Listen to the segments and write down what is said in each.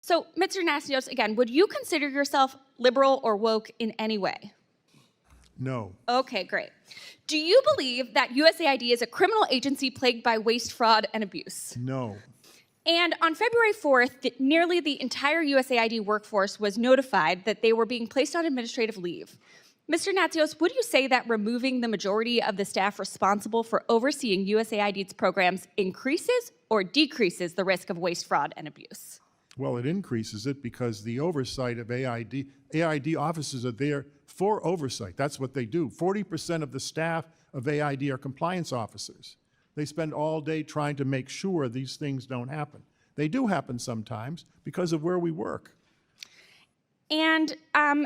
So, Mr. Nastios, again, would you consider yourself liberal or woke in any way? No. Okay, great. Do you believe that USAID is a criminal agency plagued by waste, fraud, and abuse? No. And on February 4th, nearly the entire USAID workforce was notified that they were being placed on administrative leave. Mr. Natsios, would you say that removing the majority of the staff responsible for overseeing USAID's programs increases or decreases the risk of waste, fraud, and abuse? Well, it increases it because the oversight of AID officers are there for oversight. That's what they do. 40% of the staff of AID are compliance officers. They spend all day trying to make sure these things don't happen. They do happen sometimes because of where we work. And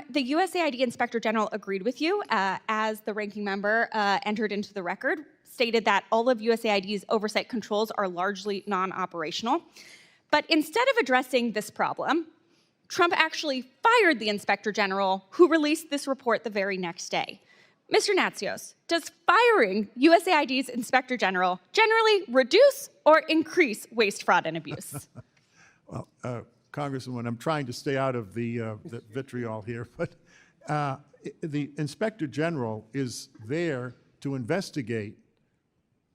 the USAID Inspector General agreed with you as the ranking member entered into the record, stated that all of USAID's oversight controls are largely non-operational. But instead of addressing this problem, Trump actually fired the Inspector General, who released this report the very next day. Mr. Natsios, does firing USAID's Inspector General generally reduce or increase waste, fraud, and abuse? Well, Congresswoman, I'm trying to stay out of the vitriol here, but the Inspector General is there to investigate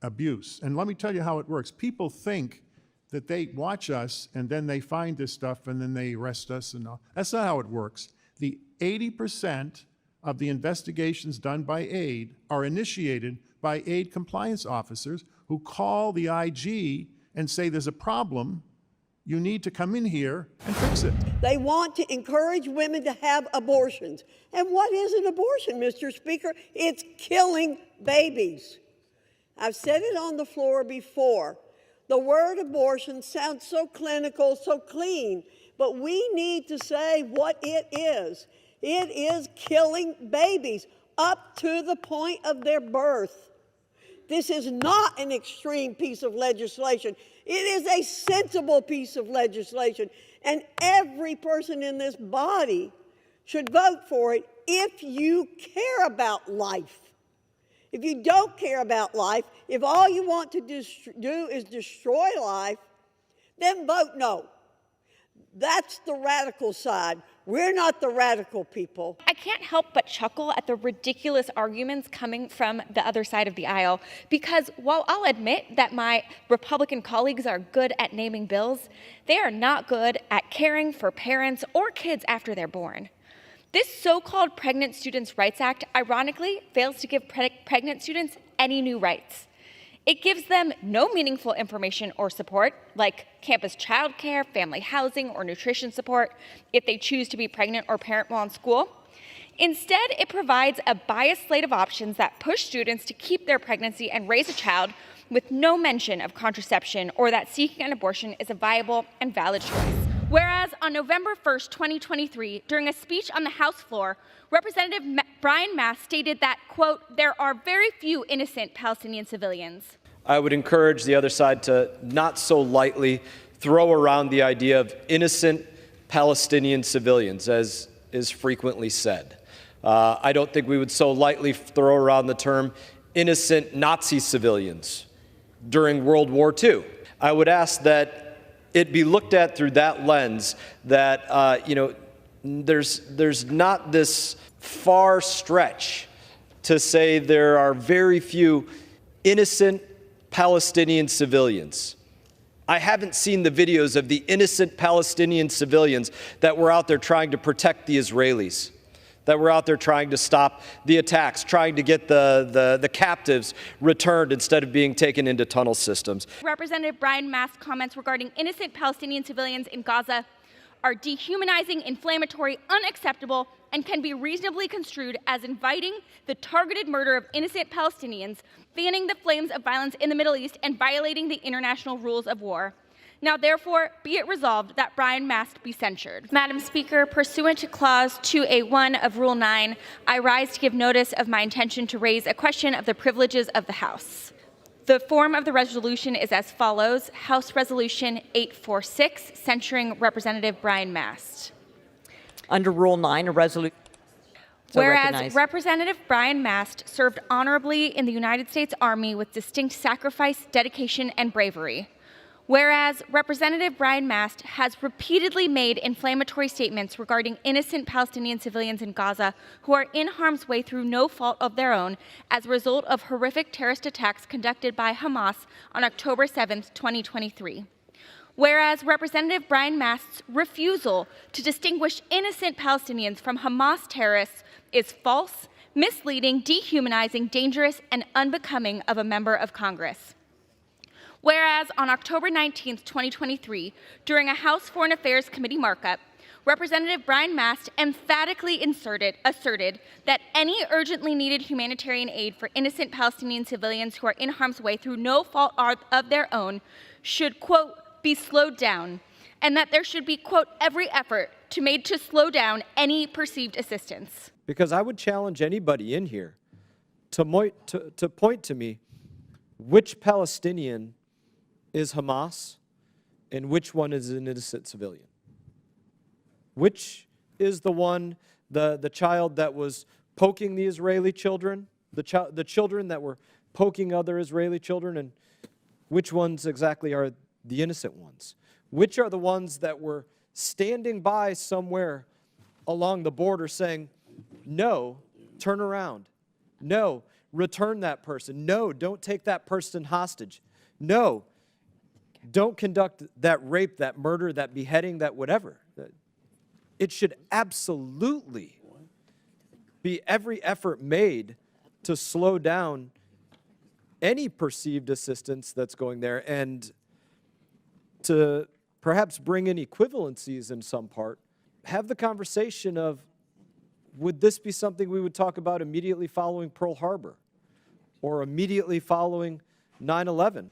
abuse. And let me tell you how it works. People think that they watch us and then they find this stuff and then they arrest us and all. That's not how it works. The 80% of the investigations done by AID are initiated by AID compliance officers who call the IG and say there's a problem, you need to come in here and fix it. They want to encourage women to have abortions. And what is an abortion, Mr. Speaker? It's killing babies. I've said it on the floor before. The word abortion sounds so clinical, so clean, but we need to say what it is. It is killing babies up to the point of their birth. This is not an extreme piece of legislation. It is a sensible piece of legislation, and every person in this body should vote for it if you care about life. If you don't care about life, if all you want to do is destroy life, then vote no. That's the radical side. We're not the radical people. I can't help but chuckle at the ridiculous arguments coming from the other side of the aisle, because while I'll admit that my Republican colleagues are good at naming bills, they are not good at caring for parents or kids after they're born. This so-called Pregnant Students' Rights Act, ironically, fails to give pregnant students any new rights. It gives them no meaningful information or support, like campus childcare, family housing, or nutrition support, if they choose to be pregnant or parent while in school. Instead, it provides a biased slate of options that push students to keep their pregnancy and raise a child with no mention of contraception or that seeking an abortion is a viable and valid choice. Whereas on November 1st, 2023, during a speech on the House floor, Representative Brian Mast stated that, quote, there are very few innocent Palestinian civilians. I would encourage the other side to not so lightly throw around the idea of innocent Palestinian civilians, as is frequently said. I don't think we would so lightly throw around the term innocent Nazi civilians during World War II. I would ask that it be looked at through that lens, that there's not this far stretch to say there are very few innocent Palestinian civilians. I haven't seen the videos of the innocent Palestinian civilians that were out there trying to protect the Israelis, that were out there trying to stop the attacks, trying to get the captives returned instead of being taken into tunnel systems. Representative Brian Mast's comments regarding innocent Palestinian civilians in Gaza are dehumanizing, inflammatory, unacceptable, and can be reasonably construed as inviting the targeted murder of innocent Palestinians, fanning the flames of violence in the Middle East, and violating the international rules of war. Now, therefore, be it resolved that Brian Mast be censured. Madam Speaker, pursuant to Clause 2A1 of Rule 9, I rise to give notice of my intention to raise a question of the privileges of the House. The form of the resolution is as follows: House Resolution 846, censuring Representative Brian Mast. Under Rule 9, a resolution. Whereas Representative Brian Mast served honorably in the United States Army with distinct sacrifice, dedication, and bravery. Whereas Representative Brian Mast has repeatedly made inflammatory statements regarding innocent Palestinian civilians in Gaza who are in harm's way through no fault of their own as a result of horrific terrorist attacks conducted by Hamas on October 7, 2023. Whereas Representative Brian Mast's refusal to distinguish innocent Palestinians from Hamas terrorists is false, misleading, dehumanizing, dangerous, and unbecoming of a member of Congress. Whereas on October 19, 2023, during a House Foreign Affairs Committee markup, Representative Brian Mast emphatically asserted that any urgently needed humanitarian aid for innocent Palestinian civilians who are in harm's way through no fault of their own should, quote, be slowed down, and that there should be, quote, every effort made to slow down any perceived assistance. Because I would challenge anybody in here to point to me which Palestinian is Hamas and which one is an innocent civilian. Which is the one, the child that was poking the Israeli children, the children that were poking other Israeli children, and which ones exactly are the innocent ones? Which are the ones that were standing by somewhere along the border saying, no, turn around. No, return that person. No, don't take that person hostage. No, don't conduct that rape, that murder, that beheading, that whatever. It should absolutely be every effort made to slow down any perceived assistance that's going there, and to perhaps bring in equivalencies in some part, have the conversation of, would this be something we would talk about immediately following Pearl Harbor or immediately following 9/11?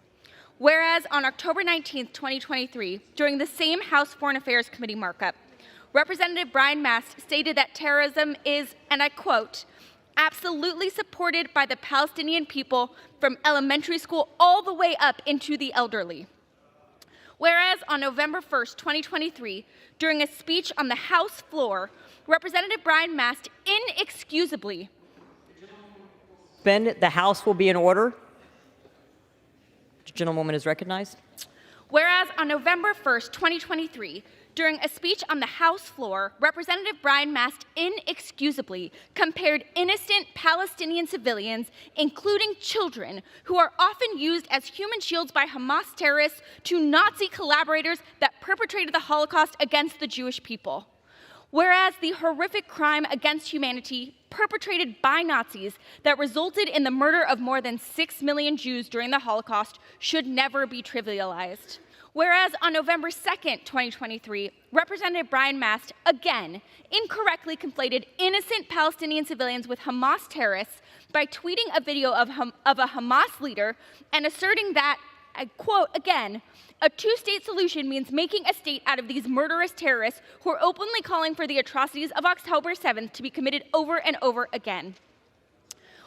Whereas on October 19, 2023, during the same House Foreign Affairs Committee markup, Representative Brian Mast stated that terrorism is, and I quote, absolutely supported by the Palestinian people from elementary school all the way up into the elderly. Whereas on November 1st, 2023, during a speech on the House floor, Representative Brian Mast inexcusably. The House will be in order. The gentlewoman is recognized. Whereas on November 1st, 2023, during a speech on the House floor, Representative Brian Mast inexcusably compared innocent Palestinian civilians, including children, who are often used as human shields by Hamas terrorists, to Nazi collaborators that perpetrated the Holocaust against the Jewish people. Whereas the horrific crime against humanity perpetrated by Nazis that resulted in the murder of more than 6 million Jews during the Holocaust should never be trivialized. Whereas on November 2nd, 2023, Representative Brian Mast again incorrectly conflated innocent Palestinian civilians with Hamas terrorists by tweeting a video of a Hamas leader and asserting that, I quote again, a two-state solution means making a state out of these murderous terrorists who are openly calling for the atrocities of October 7th to be committed over and over again.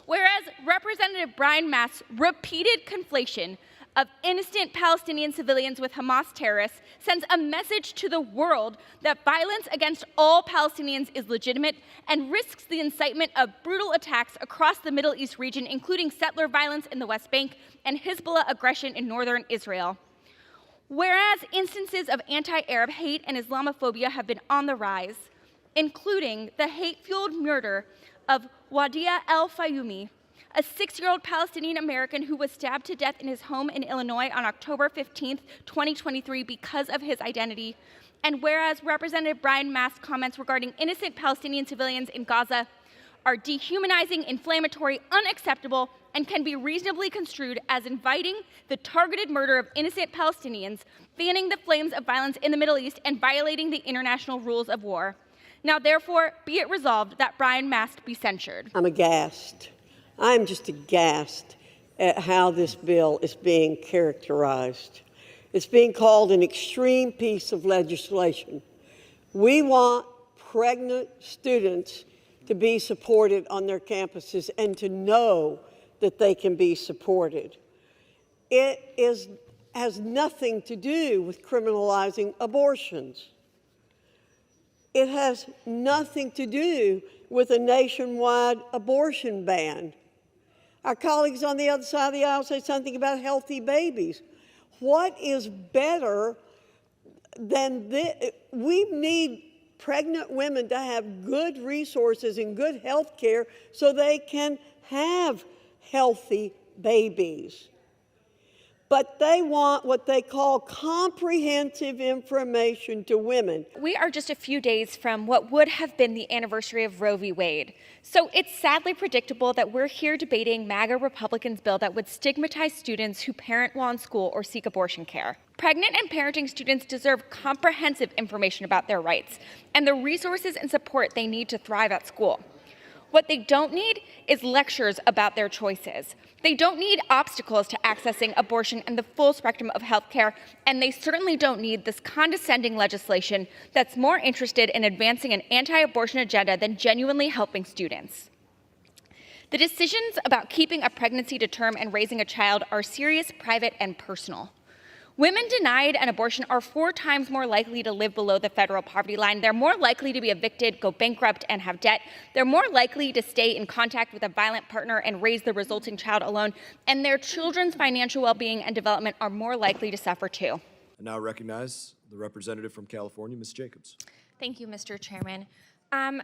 Whereas Representative Brian Mast's repeated conflation of innocent Palestinian civilians with Hamas terrorists sends a message to the world that violence against all Palestinians is legitimate and risks the incitement of brutal attacks across the Middle East region, including settler violence in the West Bank and Hezbollah aggression in northern Israel. Whereas instances of anti-Arab hate and Islamophobia have been on the rise, including the hate-fueled murder of Wadia El-Fayyoumi, a 6-year-old Palestinian American who was stabbed to death in his home in Illinois on October 15, 2023 because of his identity. And whereas Representative Brian Mast's comments regarding innocent Palestinian civilians in Gaza are dehumanizing, inflammatory, unacceptable, and can be reasonably construed as inviting the targeted murder of innocent Palestinians, fanning the flames of violence in the Middle East, and violating the international rules of war. Now, therefore, be it resolved that Brian Mast be censured. I'm aghast. I'm just aghast at how this bill is being characterized. It's being called an extreme piece of legislation. We want pregnant students to be supported on their campuses and to know that they can be supported. It has nothing to do with criminalizing abortions. It has nothing to do with a nationwide abortion ban. Our colleagues on the other side of the aisle say something about healthy babies. what is better than this? We need pregnant women to have good resources and good health care so they can have healthy babies. But they want what they call comprehensive information to women. We are just a few days from what would have been the anniversary of Roe v. Wade. So it's sadly predictable that we're here debating MAGA Republicans' bill that would stigmatize students who parent while in school or seek abortion care. Pregnant and parenting students deserve comprehensive information about their rights and the resources and support they need to thrive at school. What they don't need is lectures about their choices. They don't need obstacles to accessing abortion and the full spectrum of health care, and they certainly don't need this condescending legislation that's more interested in advancing an anti-abortion agenda than genuinely helping students. The decisions about keeping a pregnancy to term and raising a child are serious, private, and personal. Women denied an abortion are 4 times more likely to live below the federal poverty line. They're more likely to be evicted, go bankrupt, and have debt. They're more likely to stay in contact with a violent partner and raise the resulting child alone. And their children's financial well-being and development are more likely to suffer too. I now recognize the representative from California, Ms. Jacobs. Thank you, Mr. Chairman.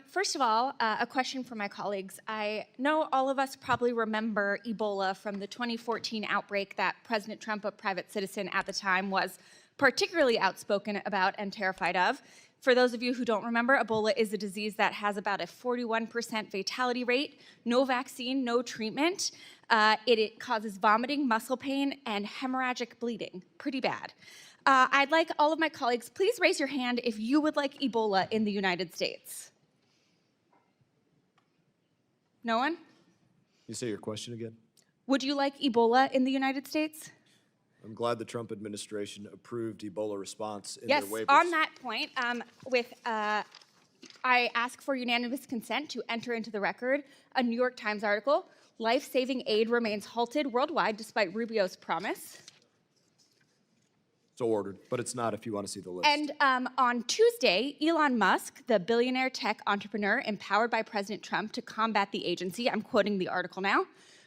First of all, a question for my colleagues. I know all of us probably remember Ebola from the 2014 outbreak that President Trump, a private citizen at the time, was particularly outspoken about and terrified of. For those of you who don't remember, Ebola is a disease that has about a 41% fatality rate, no vaccine, no treatment. It causes vomiting, muscle pain, and hemorrhagic bleeding. Pretty bad. I'd like all of my colleagues, please raise your hand if you would like Ebola in the United States. No one? You say your question again? Would you like Ebola in the United States? I'm glad the Trump administration approved Ebola response in Yes, their waivers. on that point, I ask for unanimous consent to enter into the record a New York Times article, "Life-Saving Aid Remains Halted Worldwide Despite Rubio's Promise." So ordered, but it's not if you want to see the list. And on Tuesday, Elon Musk, the billionaire tech entrepreneur empowered by President Trump to combat the agency, I'm quoting the article now,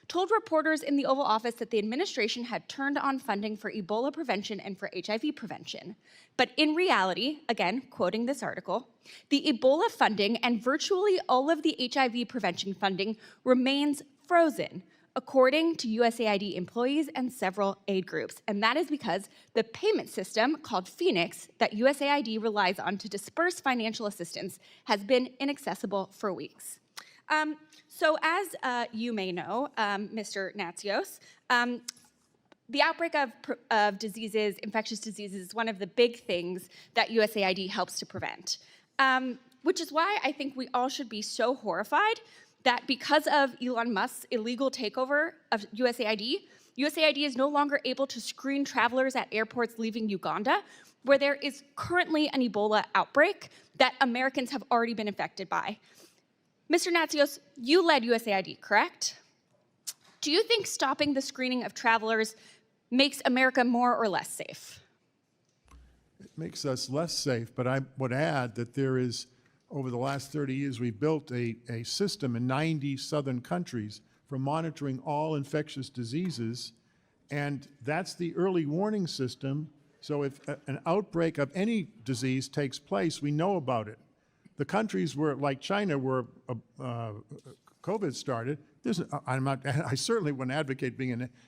told reporters in the Oval Office that the administration had turned on funding for Ebola prevention and for HIV prevention. But in reality, again, quoting this article, the Ebola funding and virtually all of the HIV prevention funding remains frozen, according to USAID employees and several aid groups. And that is because the payment system called Phoenix that USAID relies on to disperse financial assistance has been inaccessible for weeks. So as you may know, Mr. Natsios, the outbreak of diseases, infectious diseases, is one of the big things that USAID helps to prevent, which is why I think we all should be so horrified that because of Elon Musk's illegal takeover of USAID, USAID is no longer able to screen travelers at airports leaving Uganda, where there is currently an Ebola outbreak that Americans have already been infected by. Mr. Natsios, you led USAID, correct? Do you think stopping the screening of travelers makes America more or less safe? It makes us less safe, but I would add that there is, over the last 30 years, we built a system in 90 southern countries for monitoring all infectious diseases, and that's the early warning system. So if an outbreak of any disease takes place, we know about it. The countries where, like China, where COVID started, I certainly wouldn't advocate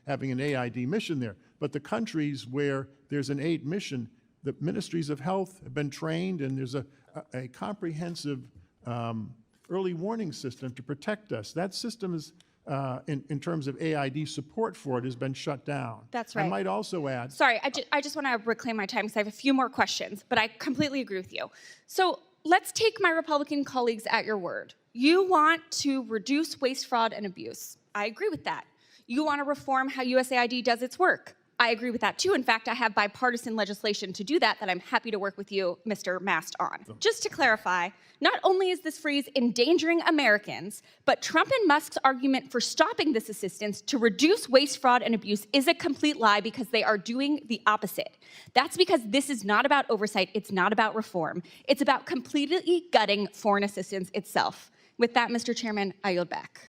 having an AID mission there, but the countries where there's an aid mission, the ministries of health have been trained, and there's a comprehensive early warning system to protect us. That system is, in terms of AID support for it, has been shut down. That's right. I might also add. Sorry, I just want to reclaim my time because I have a few more questions, but I completely agree with you. So let's take my Republican colleagues at your word. You want to reduce waste, fraud, and abuse. I agree with that. You want to reform how USAID does its work. I agree with that too. In fact, I have bipartisan legislation to do that I'm happy to work with you, Mr. Mast, on. Just to clarify, not only is this freeze endangering Americans, but Trump and Musk's argument for stopping this assistance to reduce waste, fraud, and abuse is a complete lie because they are doing the opposite. That's because this is not about oversight. It's not about reform. It's about completely gutting foreign assistance itself. With that, Mr. Chairman, I yield back.